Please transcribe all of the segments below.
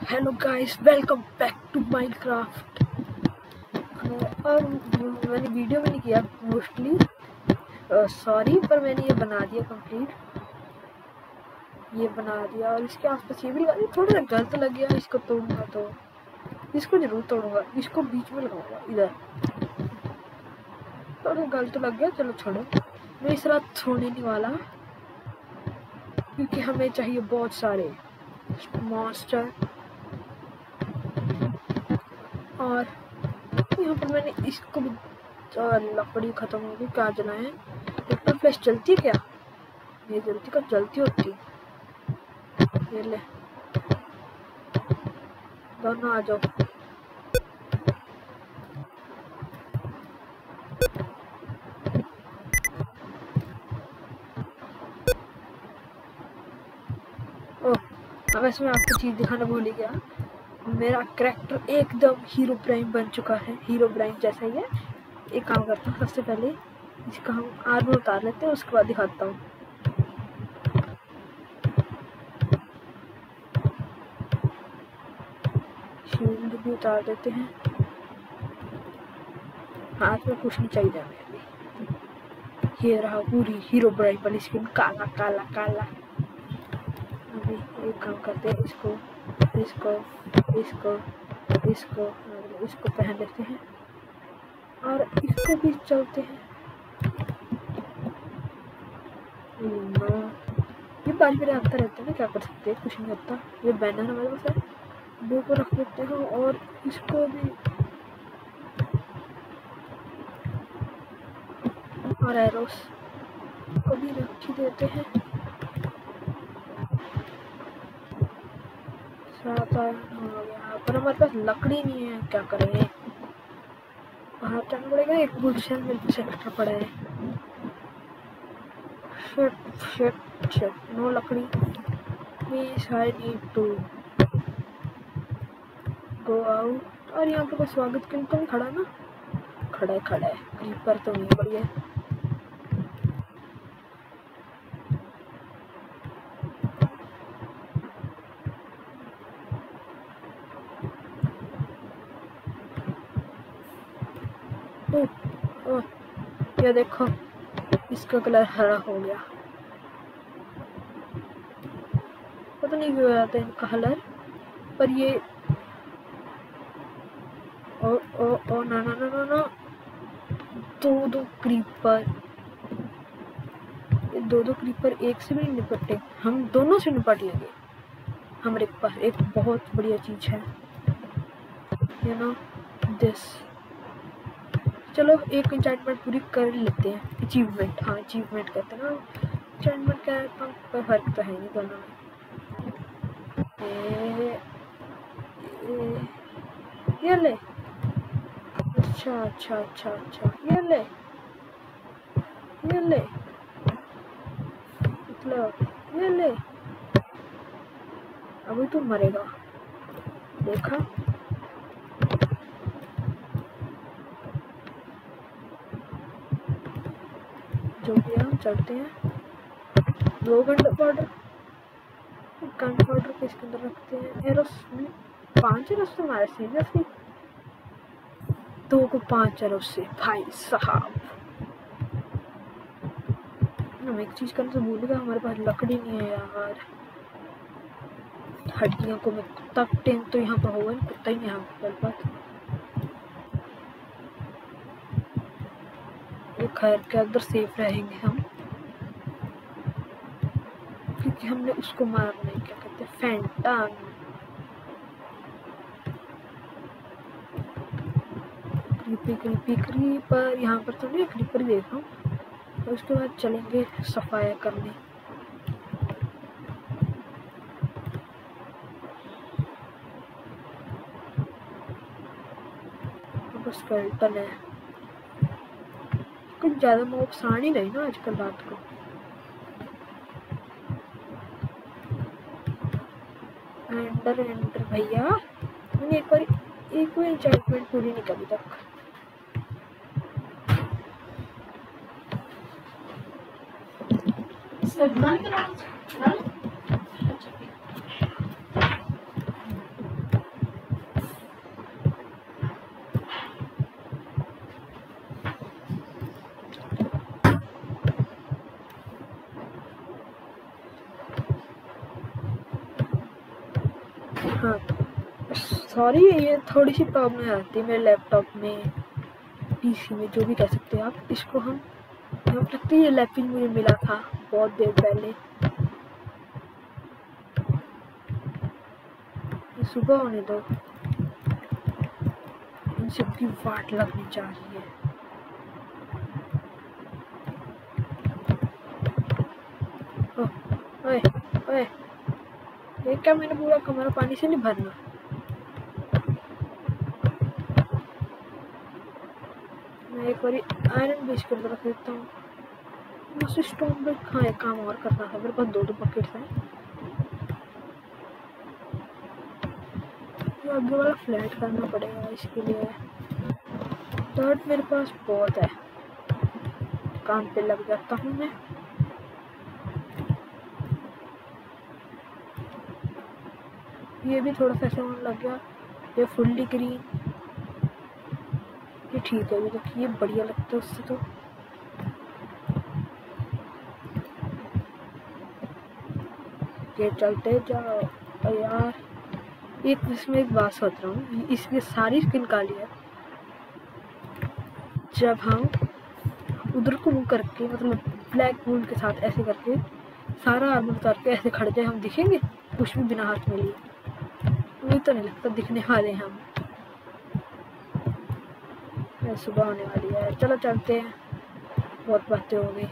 Hello guys, welcome back to Minecraft. और मैंने video में नहीं किया मोस्टली, सॉरी, पर मैंने ये बना दिया कंप्लीट। ये बना दिया और इसके आसपास ये भी लगा दिया। थोड़ा सा गलत लग गया, इसको तोड़ूंगा तो इसको जरूर तोड़ूंगा, इसको बीच में लगाऊंगा इधर। थोड़ा गलत लग गया, चलो छोड़ो। मैं इस रात छोड़ने नहीं वाला क्योंकि हमें चाहिए बहुत सारे मॉन्स्टर। और यहाँ पर मैंने इसको भी लकड़ी खत्म हो गई। क्या जलाएं? ट्रैक्टर फ्लैश जलती है क्या? ये जलती का जलती होती। ये ले, दोनों आ जाओ। ओह, वैसे मैं आपको चीज दिखाना भूल ही गया। मेरा कैरेक्टर एकदम हीरो प्राइम बन चुका है, हीरो प्राइम जैसा ही है। एक काम करता हूँ, सबसे पहले इसका हम आर्मर उतार लेते हैं, उसके बाद दिखाता हूँ। शील्ड भी उतार देते हैं। हाथ में कुछ नहीं चाहिए हमें। ये रहा पूरी हीरो प्राइम वाली स्किन, काला काला काला। अभी एक काम करते हैं, इसको इसको इसको इसको इसको पहन लेते हैं और इसको भी चलते हैं। ये बारी बारी आता रहता है ना, क्या कर सकते हैं, कुछ नहीं होता। ये बैनर हमारे पास है, वो को रख लेते हैं और इसको भी और एरोस को भी रख ही देते हैं। सात आयरन हो गया, पर हमारे पास लकड़ी नहीं है, क्या करें? बाहर जाना पड़ेगा। एक गुलशन में एक्स्ट्रा पड़ा है। शिट शिट शिट, नो लकड़ी। Please, I need to go out। और यहाँ पे कोई स्वागत क्यों तो नहीं खड़ा ना? खड़ा है, क्रीपर तो नहीं बढ़िया। ओह, ये देखो, इसका कलर हरा हो गया। पता नहीं क्यों आता है इनका कलर, पर ये ओ ओ ओ ना ना ना ना ना, दो क्रीपर, ये दो क्रीपर एक से भी नहीं निपटे, हम दोनों से निपट लेंगे। हमारे पास एक बहुत बढ़िया चीज है, यू नो दिस। चलो एक एन्चेंटमेंट पूरी कर लेते हैं। अचीवमेंट, हाँ अचीवमेंट कहते हैं ना। एन्चेंटमेंट क्या है, तो कोई फर्क तो है नहीं दोनों में। ये ले, अच्छा अच्छा अच्छा अच्छा, ये ले मतलब, ये ले। अभी तू मरेगा, देखा? जो भी हम चलते हैं। 2 गन पाउडर को इसके अंदर रखते हैं। एरोस में 5 एरोस तो हमारे सीरियसली 2 को 5 एरोस से, भाई साहब। हम एक चीज करने से भूल गया, हमारे पास लकड़ी नहीं है यार। हड्डियों को मैं कुत्ता टेन तो यहाँ पर होगा, कुत्ता ही नहीं यहाँ पर। ये घर के अंदर सेफ रहेंगे हम, क्योंकि हमने उसको मारना है, क्या कहते हैं, फैंटम। क्रीपर यहाँ पर तो नहीं, क्रीपर ही देख रहा हूँ। और उसके बाद चलेंगे सफाई करने। बस स्केलेटन है, कुछ ज्यादा नुकसान ही नहीं ना आजकल रात को। एंडर भैया, मैंने एक बार एन्चेंटमेंट पूरी नहीं करी तक। हाँ सॉरी, ये थोड़ी सी प्रॉब्लम आती है मेरे लैपटॉप में, पीसी में, जो भी कह सकते हैं आप इसको। हम लगती है ये लैपिंग मुझे मिला था बहुत देर पहले। सुबह होने दो, इन सबकी वाट लगनी चाहिए। ओए ओए, ये क्या, मैंने पूरा कमरा पानी से नहीं भरना। मैं एक बार आयरन बेस कर रख देता हूँ, मुझसे स्टोन पे। हाँ एक काम और करना था, मेरे पास 2 बकेट्स हैं। आगे वाला फ्लैट करना पड़ेगा इसके लिए। डर्ट मेरे पास बहुत है, काम पे लग जाता हूँ मैं। ये भी थोड़ा सा ऐसे होने लग गया, ये फुल्ली ग्रीन, ये ठीक है, अभी तक ये बढ़िया लगता है उससे। तो ये चलते जाओ यार। एक इसमें एक बात सोच रहा हूँ, इसकी सारी स्किन काली है। जब हम उधर को मुँह करके, मतलब ब्लैक वूल के साथ ऐसे करके सारा आर्मर उतार के ऐसे खड़े जाए, हम दिखेंगे कुछ भी बिना हाथ में लिए? मुझे तो नहीं लगता दिखने वाले हैं हम। सुबह होने वाली है, चलो चलते हैं, बहुत बातें हो गई।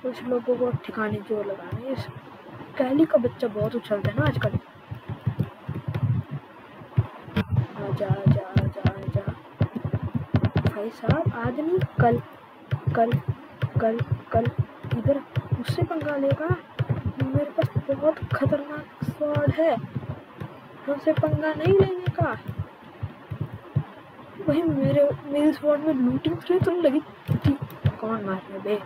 कुछ लोगों को ठिकाने जोर लगाने। इस कैली का बच्चा बहुत उछलता है ना आजकल। आजा आजा आजा आजा भाई साहब, आज नहीं कल कल कल कल इधर उससे पंगा लेगा। मेरे पास बहुत खतरनाक स्वॉर्ड है, उससे पंगा नहीं लेने का। वही मेरे स्वॉर्ड में लूटिंग थ्री तो लगी थी। कौन मार रहा बे?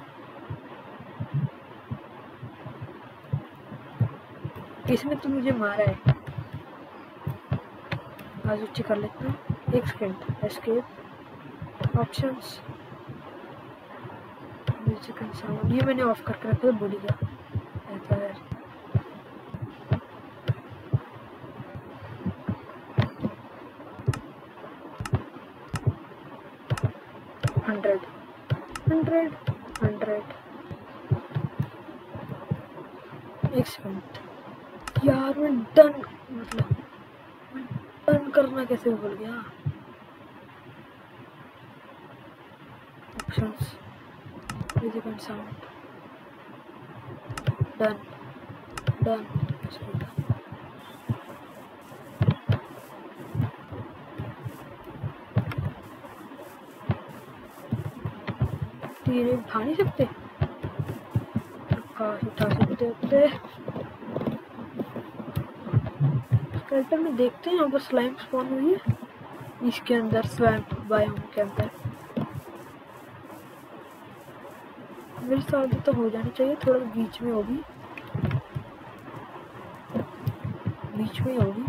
इसने तो मुझे मारा है। आज ऊँची कर लेता हूँ, एक second. Escape, options, music and sound, ये मैंने ऑफ करके रखा था, भूल गया। 100 एक सेकंड यार, मैं डन, मतलब डन करना कैसे भूल गया। Options, music and sound, done done. तीर उठा नहीं सकते, उठा सकते होते। स्केलेटन में देखते हैं, यहाँ पर स्लाइम स्पॉन हुई है इसके अंदर, स्वैम्प बायोम के अंदर। मेरे साथ तो हो जानी चाहिए, थोड़ा बीच में होगी, बीच में होगी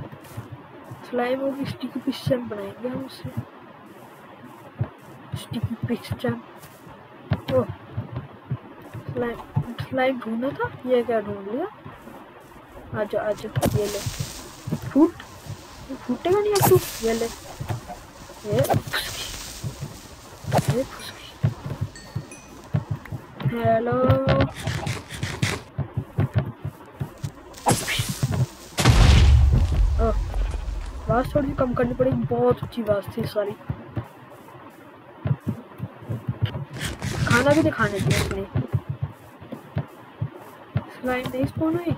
स्लाइम होगी। स्टिकी पिस्टन बनाएंगे हम उससे, स्टिकी पिस्टन। ओह स्लाइम ढूंढना था, ये क्या ढूंढ लिया। आजा आजा, ये ले, फूटेगा नहीं अब तू, ये ले, ये हेलो। आवाज थोड़ी कम करनी पड़ेगी, बहुत ऊंची आवाज थी, सॉरी। खाना भी दिखाने दिया इसने। स्लाइम नहीं स्पॉन हुई,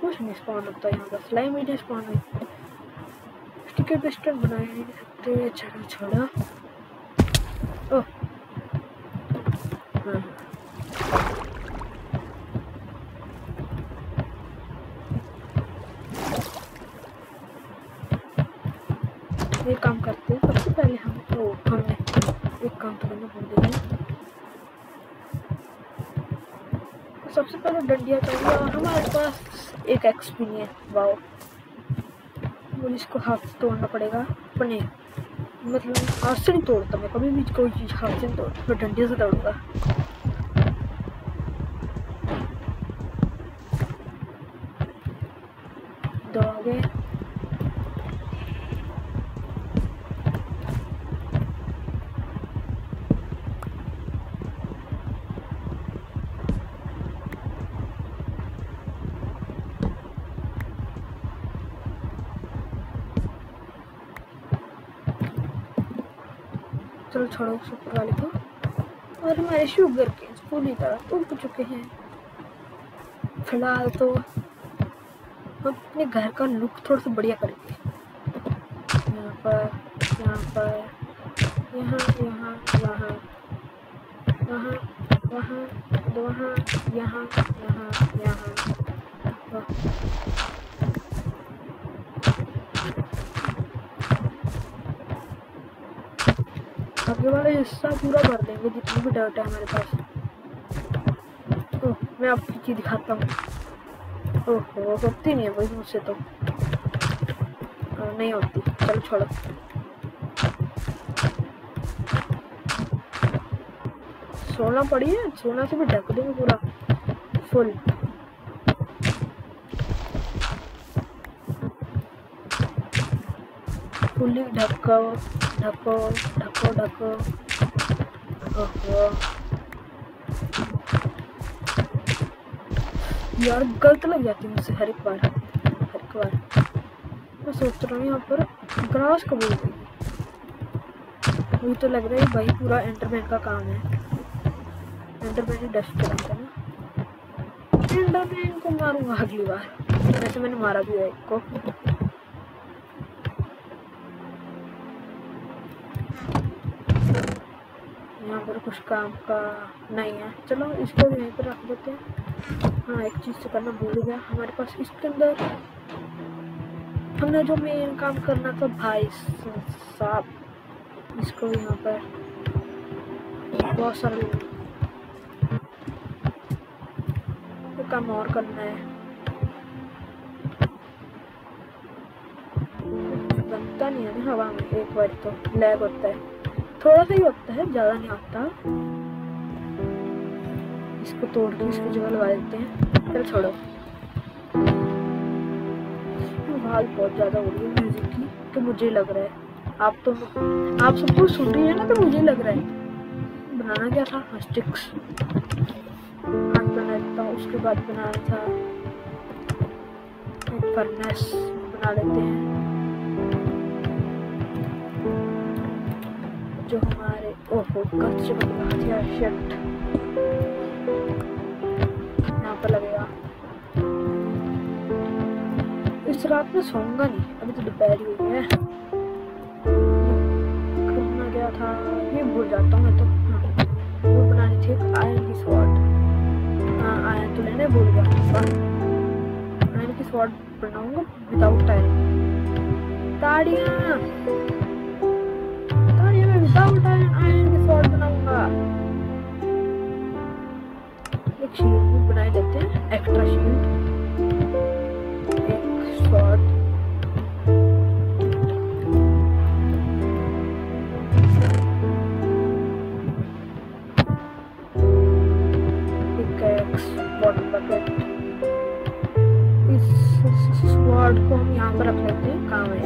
कुछ नहीं स्पॉन होता यहाँ पर, स्लाइम ही नहीं स्पॉन हुई। स्टिकर पिस्टन बनाए नहीं सकते, छोड़ा छोड़ा। ओह हाँ, ये काम करते हैं सबसे पहले हम। हमने एक काम तो करना भूल गए, सबसे पहले डंडिया चाहिए, और हमारे पास एक एक्सपी नहीं है। वाओ, मुझे इसको हाथ से तोड़ना पड़ेगा अपने, मतलब हाथ से नहीं तोड़ता मैं कभी भी कोई चीज़, हाथ से नहीं तोड़ता, मैं डंडिया से तोड़ूंगा। आगे। चलो छोड़ो सुपर वाले को। और हमारे शुगर के पूरी तरह उग चुके हैं। फिलहाल तो हम अपने घर का लुक थोड़ा सा बढ़िया करेंगे। यहाँ पर, यहाँ पर, यहाँ, यहाँ, यहाँ, वहाँ, वहाँ, वहाँ, यहाँ, यहाँ, यहाँ। आगे वाला हिस्सा पूरा भर देंगे जितनी भी डर्ट है हमारे पास। ओह, मैं आपकी चीज दिखाता हूँ। ओहो, होती नहीं है भाई मुझसे तो। नहीं होती, चलो छोड़ो। सोना पड़ी है, सोना से भी ढक देंगे पूरा फुल। फुल्ली ढको ढको ढको ढको। ओहो यार, गलत लग जाती है मुझसे हर एक बार। मैं सोच रहा हूँ यहाँ पर ग्रास कब उगेगी। मुझे तो लग रहा है भाई पूरा एंडरमैन का काम है। एंडरमैन ही डस्ट करता है ना। एंडरमैन को मारूंगा अगली बार। वैसे मैंने मारा भी है एक को। यहाँ पर कुछ काम का नहीं है, चलो इसको भी यहीं पर रख देते हैं। हाँ, एक चीज़ से करना भूल गया, हमारे पास इसके अंदर हमने जो मेन काम करना था भाई साहब, इसको यहाँ पर बहुत सारे काम और करना है। बनता नहीं है ना हवा में, एक बार तो लैग होता है, थोड़ा सा ही होता है, ज़्यादा नहीं होता। इसको तोड़ के इसकी जगह लगा देते हैं। चलो छोड़ो, आवाज़ बहुत ज़्यादा हो रही है म्यूजिक की, तो मुझे लग रहा है आप सबको सुन रही है ना, तो मुझे लग रहा है। बनाना क्या था, स्टिक्स हाथ बना लेता हूँ। उसके बाद बनाना था एक फर्नेस बना लेते हैं, जो हमारे ओहो कच्च बन रहा था। शिट, यहाँ पर लगेगा। इस रात में सोऊंगा नहीं, अभी तो दोपहर ही हो गया है। करना क्या था ये भूल जाता हूँ मैं तो। हाँ, वो बनानी थी आयरन की स्वॉर्ड। हाँ, आयरन तो लेने भूल गया। आयरन की स्वॉर्ड बनाऊंगा विदाउट आयरन। ताड़ियाँ मैं विदाउट आयरन की स्वॉर्ड बनाऊंगा। एक शील्ड भी बनाए देते हैं, एक्स्ट्रा शील्ड, एक स्वॉर्ड, पिकैक्स, वाटर बकेट। इस स्वॉर्ड को हम यहाँ पर रख लेते हैं, काम है।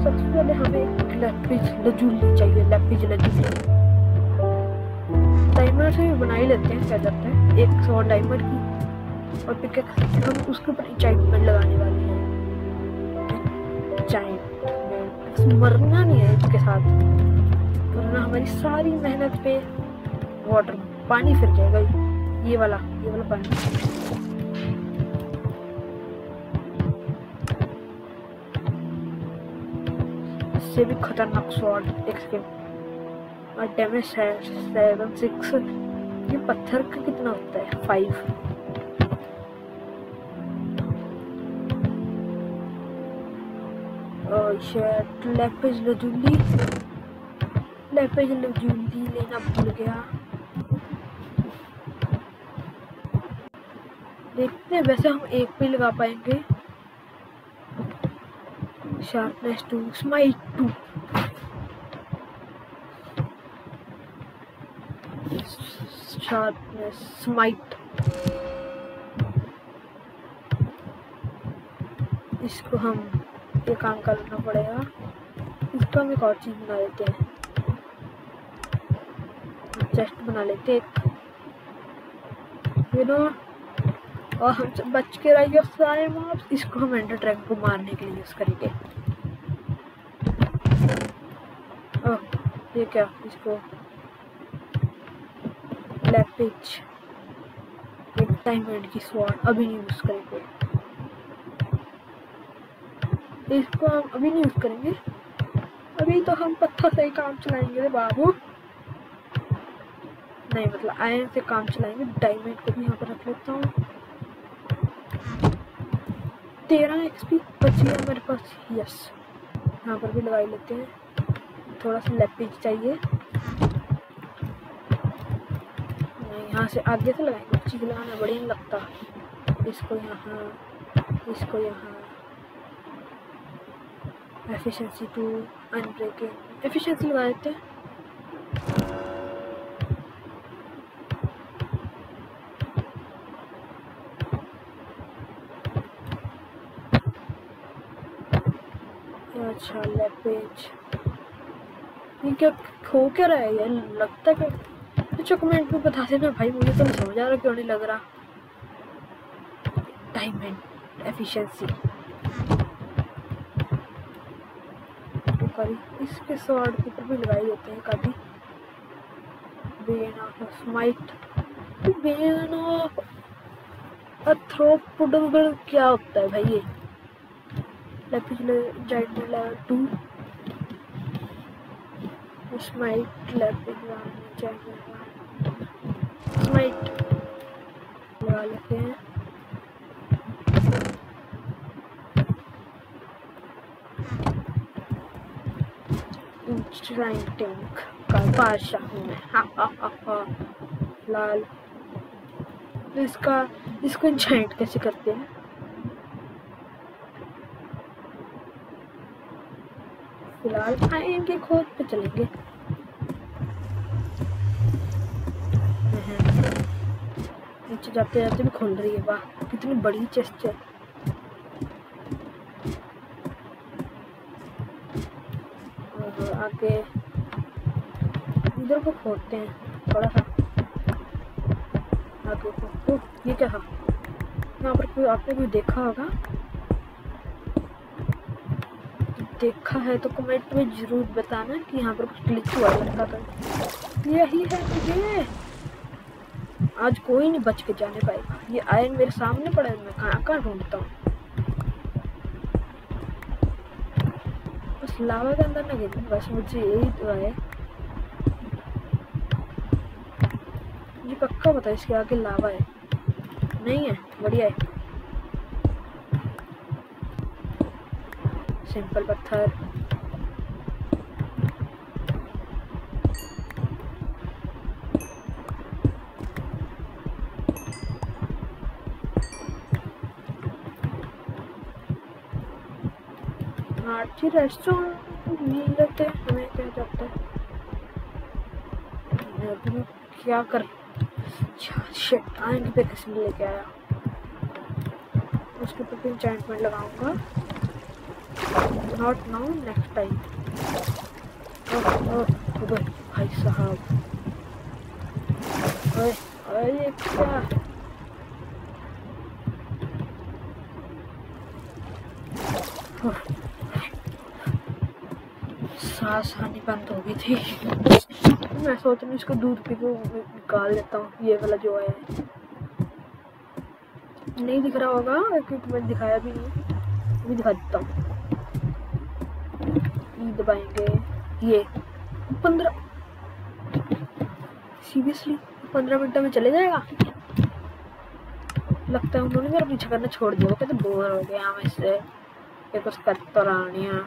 सबसे पहले हमें लैपिस लजुली चाहिए, लैपिस लजुली। डायमंड से भी बना ही लेते हैं, क्या जाता है। एक स्वॉर्ड डायमंड की और पिकैक्स हम उसके ऊपर एन्चेंटमेंट लगाने वाले हैं। एन्चेंटमेंट मरना नहीं है इसके साथ, वरना हमारी सारी मेहनत पे वाटर पानी फिर जाएगा। ये वाला पानी। इससे भी खतरनाक स्वॉर्ड, एक सेकंड। और डैमेज है 7-6। ये पत्थर का कितना होता है, 5। शायद लैपिस लजुली लेना भूल गया। देखते हैं, वैसे हम एक पे लगा पाएंगे। Sharpness 2, smite 2, sharpness, smite. इसको हम ये काम करना पड़ेगा। इसको हम एक और चीज़ बना लेते हैं, चेस्ट बना लेते हैं एक, और हम बच के रहिए सारे मॉब्स। इसको हम एंडर ड्रैगन को मारने के लिए यूज़ करेंगे। ये क्या, इसको लैपिज, एक डायमंड की स्वॉर्ड अभी नहीं यूज़ करेंगे, इसको हम अभी नहीं यूज़ करेंगे। अभी तो हम पत्थर से ही काम चलाएंगे बाबू, नहीं मतलब आयरन से काम चलाएंगे। डायमंड को भी यहाँ पर रख लेता हूँ। 13 XP बची है मेरे पास। यस, यहाँ पर भी लगा लेते हैं। थोड़ा सा लैपिज चाहिए, यहाँ से आगे से लगाएंगे, चीज लगाना बढ़िया नहीं लगता। इसको यहाँ, इसको यहाँ, एफिशिएंसी 2, अनब्रेकिंग, एफिशिएंसी लगा देते हैं। अच्छा लैपेज, ये क्या खो क्या रहा है यार, लगता है कि अच्छा कमेंट में बता देना भाई, मुझे तो नहीं समझ आ रहा क्यों नहीं लग रहा। डायमंड एफिशिएंसी इसके स्वॉर्ड के ऊपर भी लगाई देते हैं कभी। Bane of smite, bane of arthropods क्या होता है भाई ये। Lapis giant level 2, smite lapis 1 giant smite लगा लेते हैं। इंचांटिंग का बादशाह हूँ मैं, हा लाल। इसको इंचांट कैसे करते हैं, फिलहाल आयरन की खोज पे चलेंगे। नीचे जाते जाते भी खोल रही है, वाह कितनी बड़ी चेस्ट है। आगे इधर को खोदते हैं थोड़ा सा आगे को। ये क्या था, यहाँ पर कोई आपने कोई देखा होगा, देखा है तो कमेंट में जरूर बताना कि यहाँ पर कुछ ग्लिच हुआ लगता था। यही है तुझे, आज कोई नहीं बच के जाने पाएगा। ये आयरन मेरे सामने पड़ा है, मैं कहाँ ढूंढता हूँ। बस लावा के अंदर ना गिर, बस मुझे यही तो है। मुझे पक्का पता है इसके आगे लावा है, नहीं है, बढ़िया है। सिंपल पत्थर, आर्ची रेस्टोरेंट मिल लेते हैं, हमें क्या जाता है। क्या कर शिट, आयरन पे किसने लेके आया। उसके ऊपर एन्चेंटमेंट लगाऊंगा, नॉट नाउ नेक्स्ट टाइम। भाई साहब, ये क्या, सांस आनी बंद हो गई थी। मैं सोच रही हूँ इसको दूध पी के निकाल लेता हूँ। ये वाला जो है नहीं दिख रहा होगा क्योंकि मैंने दिखाया भी नहीं, अभी दिखा देता हूँ। दबाएंगे ये 15, सीरियसली 15 मिनट में चले जाएगा। लगता है उन्होंने मेरा पीछा करना छोड़ दिया, वो कहते बोर हो गया मैं इससे, कुछ कर तो रहा नहीं है।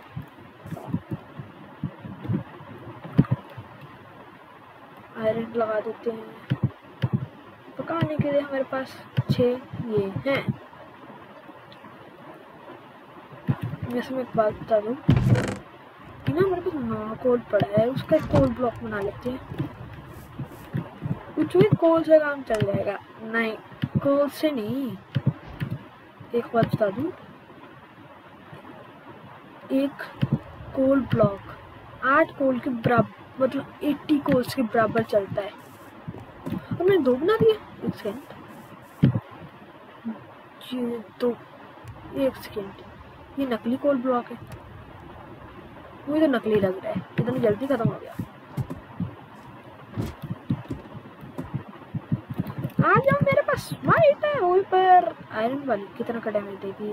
आयरन लगा देते हैं, पकाने के लिए हमारे पास 6 ये हैं। जैसे मैं एक बात बता दूँ कि ना मेरे पास 9 कोल पड़ा है, उसका एक कोल ब्लॉक बना लेते हैं। कुछ भी कोल से काम चल जाएगा, नहीं कोल से नहीं। एक बात बता दूँ, एक कोल ब्लॉक 8 कोल के बराबर मतलब 80 कोल्स के बराबर चलता है। और मैंने 2 बना दिया। एक सेकेंड, ये तो एक सेकेंड, ये नकली कोल ब्लॉक है। मुझे तो नकली लग रहा है, इतनी जल्दी खत्म हो गया। आ जाओ मेरे पास, स्माइट है वहीं पर। आयरन वाली कितना का डैमेज देगी?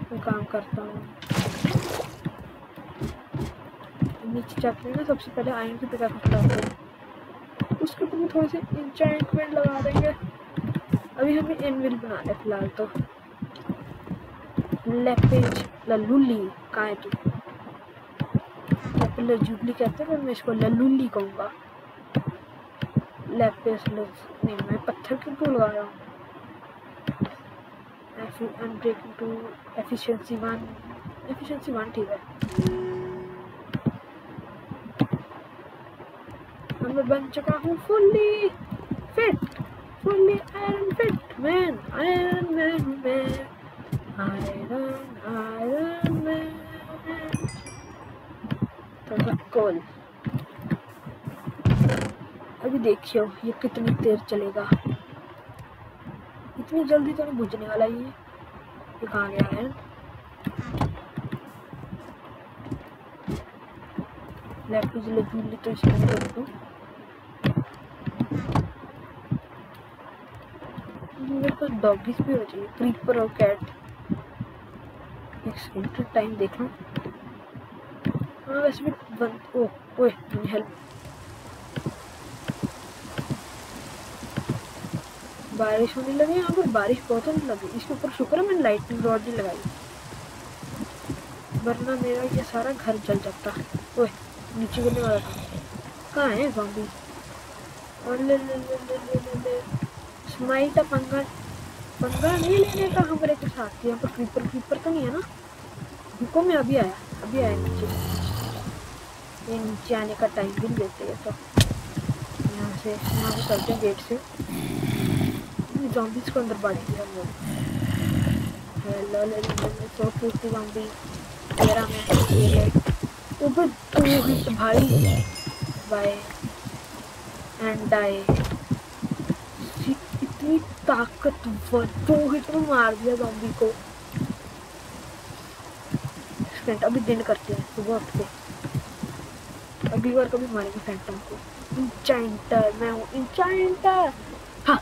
मैं काम करता हूँ, नीचे जाके ना सबसे पहले आयरन की पिकअप उठाते हैं, उसके ऊपर थोड़े से एन्चेंटमेंट लगा देंगे। अभी हमें एनविल बना है फिलहाल तो। लेपेज लल्लुली कहाँ है तू? लजुबली कहते हैं, पर मैं इसको लल्लुली कहूँगा। लेपेस नहीं, मैं पत्थर क्यों टूल लगा रहा हूँ? अनब्रेकिंग टू एफिशिएंसी 1 ठीक है। मैं बन चुका हूँ fully fit, fully iron fit man, iron man, iron man. थोड़ा कोल, अभी देखियो ये कितनी देर चलेगा। इतनी जल्दी तो नहीं बुझने वाला ये कहाँ गया है? लैपटॉप लगी तो इसके अंदर रखो। मेरे पास डॉगीज भी हो चाहिए, क्रीपर और कैट। एक सेकंड टाइम देख लो। हाँ वैसे भी बंद। ओए हेल्प। बारिश होने लगी यहाँ पर, बारिश बहुत होने लगी। इसके ऊपर शुक्र है मैंने लाइटनिंग रॉड नहीं लगाई, वरना मेरा ये सारा घर जल जाता। ओए नीचे गिरने वाला था। कहाँ है ज़ॉम्बी? और ले स्माइट पंगा नहीं लेने का हमारे के साथ। यहाँ पर क्रीपर तो नहीं है ना? रुको मैं अभी आया नीचे। ये नीचे आने का टाइम भी देते हैं तो यहाँ से चलते हैं गेट से। ज़ॉम्बीज़ को अंदर बांट दिया हम लोग। हेलो सो क्यूट ज़ॉम्बी तेरा मैं ऊपर तो भाई बाय एंड डाई। इतनी ताकतवर 2 हिट में मार दिया ज़ॉम्बी को। अभी दिन करते हैं सुबह उठ के। अभी बार कभी मारेंगे फैंटम को। इंचेंटर मैं हूँ, इंचेंटर। हा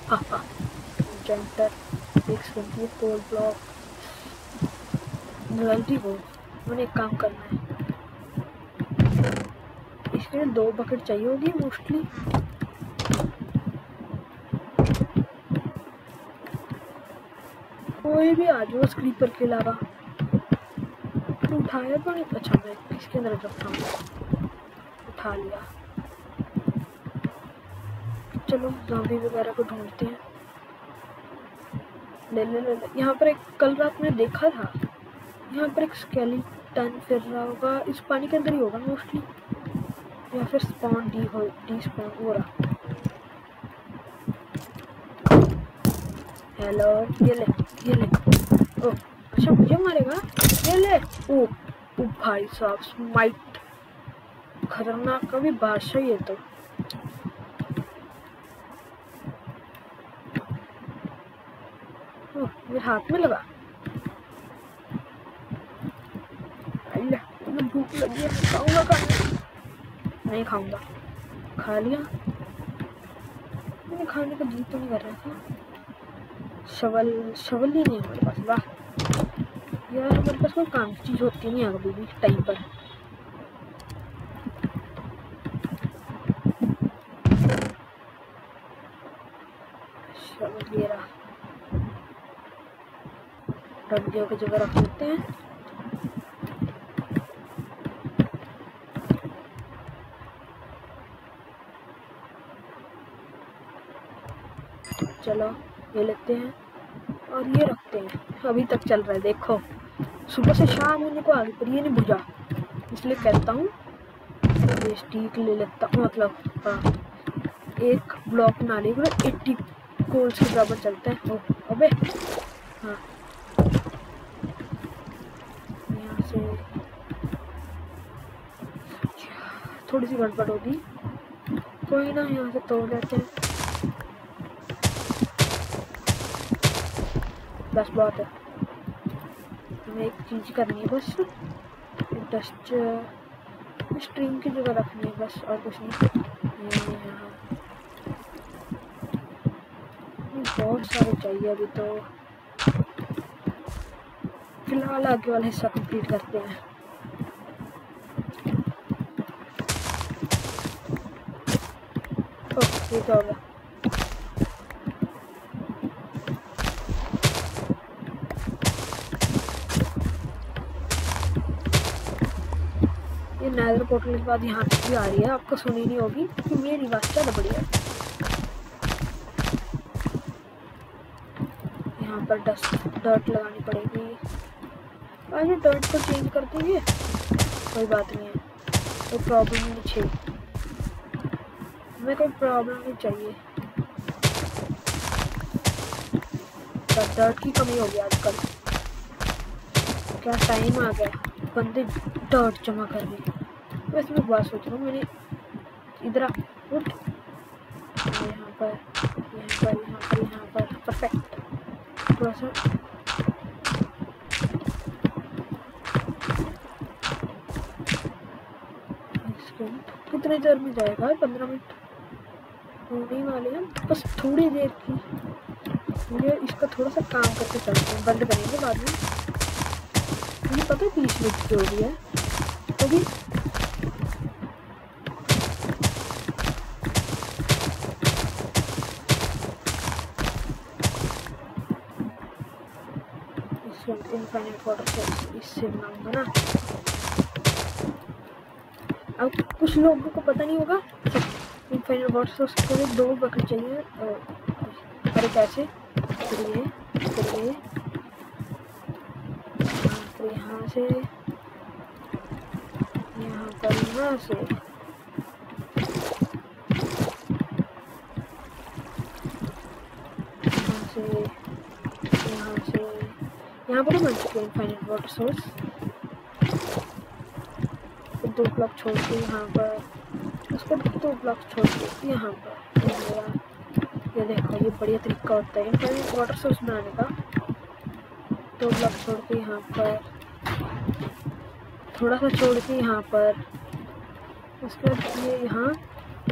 इंचेंटर। एक सेकंड, ये कोल ब्लॉक गलती हो, मैंने एक काम करना है। इसके लिए 2 बकेट चाहिए होगी मोस्टली। कोई भी आ जाओ स्क्रीपर के अलावा। उठाया तो नहीं? अच्छा मैं इसके अंदर रखता हूँ, उठा लिया। चलो ज़ॉम्बी वगैरह को ढूंढते हैं। ले यहाँ पर एक कल रात में देखा था, यहाँ पर एक स्केलेटन फिर रहा होगा। इस पानी के अंदर ही होगा मोस्टली, या फिर स्पॉन डी स्पॉन हो रहा। हेलो ये ले। ओ अच्छा मुझे मारेगा? ये ले। ओ भाई साहब स्माइट खतरनाक का भी बादशाह ये तो। मेरे हाथ में लगा। भूख लगी है, खाऊंगा नहीं खाऊंगा। खा लिया मैंने, खाने का जी तो नहीं कर रहा था। शवल ही नहीं है हमारे पास। वाह यार, हमारे पास कोई काम की चीज होती नहीं है कभी भी टाइम पर। शवल ये रहा, डंडियों की जगह रख लेते हैं। चलो ये लेते हैं और ये रखते हैं। अभी तक चल रहा है देखो, सुबह से शाम होने को आगे, पर ये नहीं बुझा, इसलिए कहता हूँ ये स्टिक ले लेता हूँ। मतलब हाँ, एक ब्लॉक बना लेगा 80 कोल्स के बराबर चलता है। अबे हाँ यहाँ से थोड़ी सी गड़बड़ होगी, कोई ना, यहाँ से तोड़ लेते हैं, बस बहुत है। हमें एक चीज़ करनी है बस, डस्ट स्ट्रिंग की जगह रखनी है बस, और कुछ नहीं। यहाँ बहुत सारे चाहिए अभी, तो फिलहाल आगे वाला हिस्सा कंप्लीट करते हैं। ओह, ये क्या होगा? ये नेदर पोर्टल के बाद यहाँ भी आ रही है, आपको सुनी नहीं होगी क्योंकि मेरी बात ज़्यादा बढ़िया है। यहाँ पर डर्ट लगानी पड़ेगी, आज डर्ट को चेंज कर देंगे, कोई बात नहीं है, कोई प्रॉब्लम नहीं चाहिए, हमें कोई प्रॉब्लम नहीं चाहिए। डर्ट की कमी हो गई आजकल, क्या टाइम आ गया बंदे डर्ट जमा कर रहे हैं। वैसे मैं बात सोच रहा हूँ, मैंने इधर उठ, यहाँ पर यहाँ पर यहाँ पर यहाँ पर परफेक्ट, थोड़ा सा कितने देर में जाएगा? 15 मिनट होने वाले हैं, बस थोड़ी देर की। मुझे इसका थोड़ा सा काम करके चलते हैं, बंद करेंगे बाद में। मुझे पता है 30 मिनट की हो गई है, तो भी इनफाइनाइट वाटर सोर्स इससे बनाऊंगा ना। अब कुछ लोगों को पता नहीं होगा, इनफाइनाइट वाटर सोर्स के लिए 2 बकेट चाहिए। अरे कैसे? फिर यहाँ से, यहाँ पर, यहाँ से, यहाँ से, यहाँ से, यहाँ पर बन चुके हैं इनफाइनाइट वाटर सोर्स। फिर 2 ब्लॉक छोड़ के यहाँ पर, उसको 2 ब्लॉक छोड़ के यहाँ पर, ये देखो, ये बढ़िया तरीका होता है इनफाइनाइट वाटर सोर्स बनाने का। 2 ब्लॉक छोड़ के यहाँ पर, थोड़ा सा छोड़ के यहाँ पर, उसके बाद ये यहाँ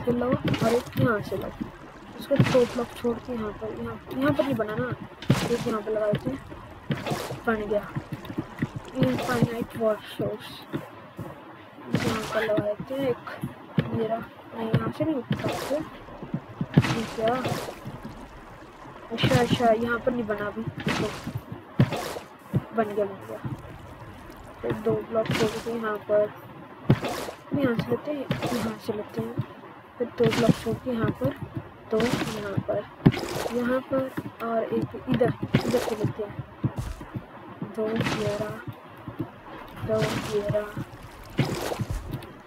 से लो और एक यहाँ से लो, उसके 2 ब्लॉक छोड़ के यहाँ पर, यहाँ पर नहीं बनाना, एक यहाँ पर लगा देते हैं, बन गया इनफाइनाइट वाटर सोर्स। यहाँ पर लगा देते हैं एक, मेरा नहीं, यहाँ से नहीं उठ सकते क्या? अच्छा, यहाँ पर नहीं बना अभी, तो बन गया। फिर 2 ब्लॉक छोड़ के यहाँ पर, यहाँ से लेते हैं, यहाँ से लेते हैं, फिर 2 ब्लॉक छोड़ के यहाँ पर, 2 यहाँ पर और एक इधर से लेते हैं, 2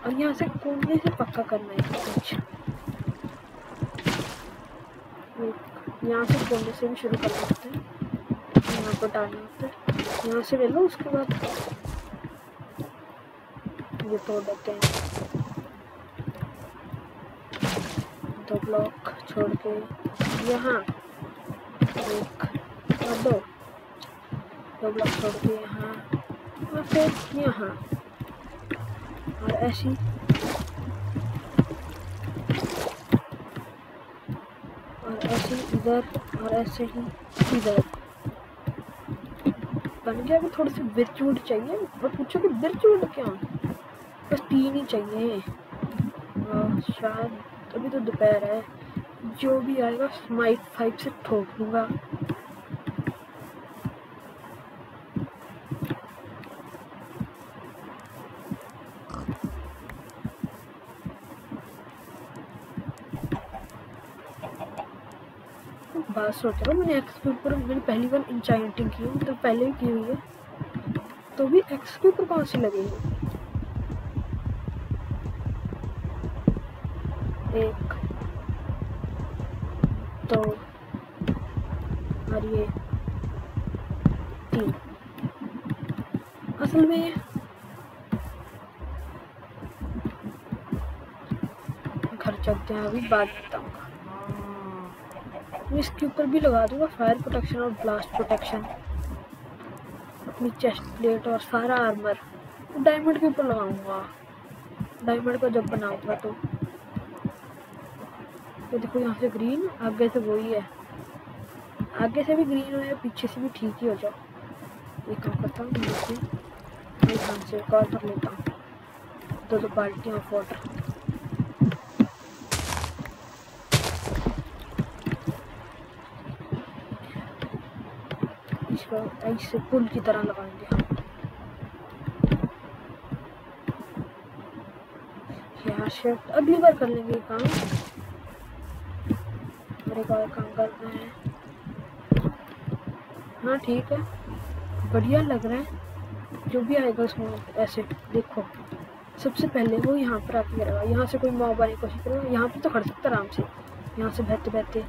और यहाँ से कोने से पक्का करना है कुछ, यहाँ से कोने से भी शुरू कर सकते हैं, यहाँ पर डालना होता है, यहाँ से ले लो, उसके बाद ये तोड़ देते हैं। 2 ब्लॉक छोड़ के यहाँ एक और 2 ब्लॉक छोड़ के यहाँ और फिर यहाँ, और ऐसी इधर और ऐसे ही इधर बन गया। अभी थोड़ी सी बिरचूट चाहिए, और पूछो कि बिरचूट क्या, बस 3 ही चाहिए। शायद अभी तो दोपहर है, जो भी आएगा स्माइट 5 से ठोक दूंगा। बात सोच रहा हूँ, मैंने एक्स के ऊपर मैंने पहली बार इंचाइंटिंग की है, तो पहले ही की हुई है, तो भी एक्स के ऊपर कौन सी लगेगी? एक तो और ये जंगल में। घर चलते हैं, अभी बात बताऊंगा। मैं इसके ऊपर भी लगा दूंगा फायर प्रोटेक्शन और ब्लास्ट प्रोटेक्शन, अपनी चेस्ट प्लेट और सारा आर्मर डायमंड के ऊपर लगाऊंगा। डायमंड को जब बनाऊंगा तो ये देखो यहाँ से ग्रीन, आगे से वही है, आगे से भी ग्रीन हो या पीछे से भी ठीक ही हो जाओ। ये काम करता हूँ, मैं काम से कॉल कर लेता हूँ 2 बाल्टियाँ ऑफ वाटर। इसको ऐसे पुल की तरह लगाएंगे हम। यार शिट, अगली बार कर लेंगे ये काम। और एक और काम करना है। हाँ ठीक है, बढ़िया लग रहा है। जो भी आएगा उसमें ऐसे देखो, सबसे पहले वो यहाँ पर आके गिरेगा। यहाँ से कोई मॉब आने की कोशिश करेगा, यहाँ पर तो खड़ सकता आराम से। यहाँ से बहते बहते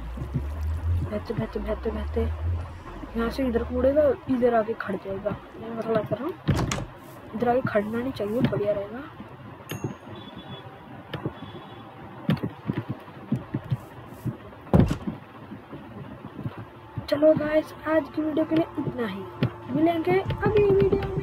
बहते बहते बहते बहते यहाँ से इधर मुड़ेगा, इधर आके खड़ जाएगा। मैं मतलब कर रहा हूँ, इधर आके खड़ना नहीं चाहिए, बढ़िया रहेगा। चलो गाइस, आज की वीडियो के लिए इतना ही। मिलेंगे अगली वीडियो में।